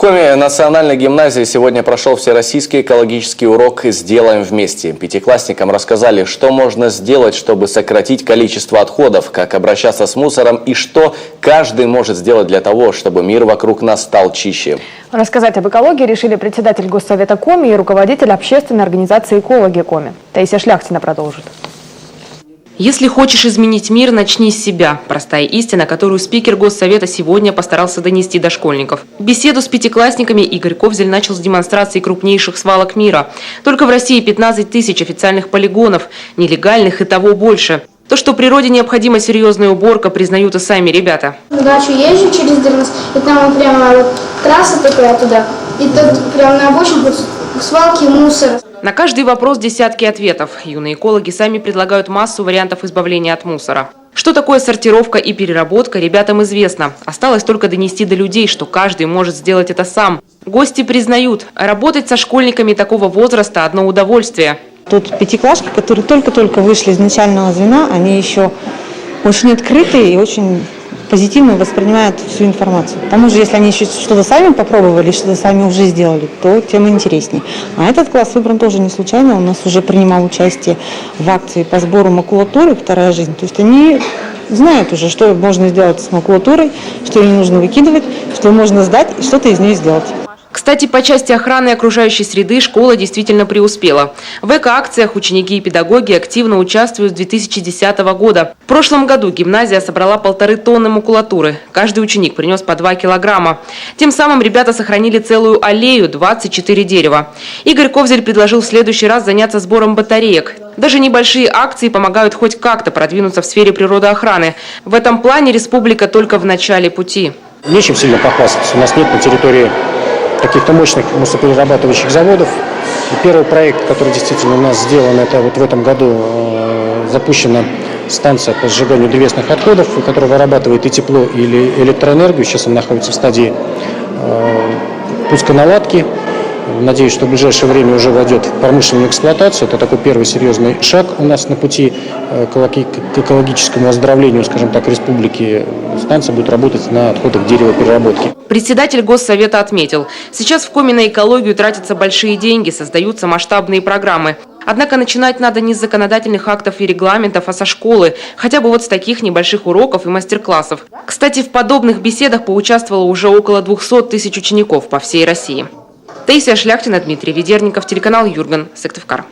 Коми национальной гимназии сегодня прошел всероссийский экологический урок «Сделаем вместе». Пятиклассникам рассказали, что можно сделать, чтобы сократить количество отходов, как обращаться с мусором и что каждый может сделать для того, чтобы мир вокруг нас стал чище. Рассказать об экологии решили председатель Госсовета Коми и руководитель общественной организации «Экологи Коми». Таисия Шляхтина продолжит. Если хочешь изменить мир, начни с себя. Простая истина, которую спикер Госсовета сегодня постарался донести до школьников. Беседу с пятиклассниками Игорь Ковзель начал с демонстрации крупнейших свалок мира. Только в России 15 тысяч официальных полигонов, нелегальных и того больше. То, что природе необходима серьезная уборка, признают и сами ребята. На дачу езжу через Дернес, и там прямо вот трасса такая туда, и тут прямо на обочине свалки мусора. На каждый вопрос десятки ответов. Юные экологи сами предлагают массу вариантов избавления от мусора. Что такое сортировка и переработка, ребятам известно. Осталось только донести до людей, что каждый может сделать это сам. Гости признают, работать со школьниками такого возраста – одно удовольствие. Тут пятиклашки, которые только-только вышли из начального звена, они еще очень открытые и очень позитивно воспринимают всю информацию. К тому же, если они еще что-то сами попробовали, что-то сами уже сделали, то тем интереснее. А этот класс выбран тоже не случайно. У нас уже принимал участие в акции по сбору макулатуры «Вторая жизнь». То есть они знают уже, что можно сделать с макулатурой, что не нужно выкидывать, что можно сдать и что-то из нее сделать. Кстати, по части охраны окружающей среды школа действительно преуспела. В эко-акциях ученики и педагоги активно участвуют с 2010 года. В прошлом году гимназия собрала 1,5 тонны макулатуры. Каждый ученик принес по 2 килограмма. Тем самым ребята сохранили целую аллею, 24 дерева. Игорь Ковзель предложил в следующий раз заняться сбором батареек. Даже небольшие акции помогают хоть как-то продвинуться в сфере природоохраны. В этом плане республика только в начале пути. Нечем сильно похвастаться. У нас нет на территории каких-то мощных мусороперерабатывающих заводов. И первый проект, который действительно у нас сделан, это вот в этом году запущена станция по сжиганию древесных отходов, которая вырабатывает и тепло, или электроэнергию. Сейчас она находится в стадии пусконаладки. Надеюсь, что в ближайшее время уже войдет в промышленную эксплуатацию. Это такой первый серьезный шаг у нас на пути к экологическому оздоровлению, скажем так, республики. Станция будет работать на отходах деревопереработки. Председатель Госсовета отметил, сейчас в Коми на экологию тратятся большие деньги, создаются масштабные программы. Однако начинать надо не с законодательных актов и регламентов, а со школы, хотя бы вот с таких небольших уроков и мастер-классов. Кстати, в подобных беседах поучаствовало уже около 200 тысяч учеников по всей России. Таисия Шляхтина, Дмитрий Ведерников, телеканал Юрган, Сыктывкар.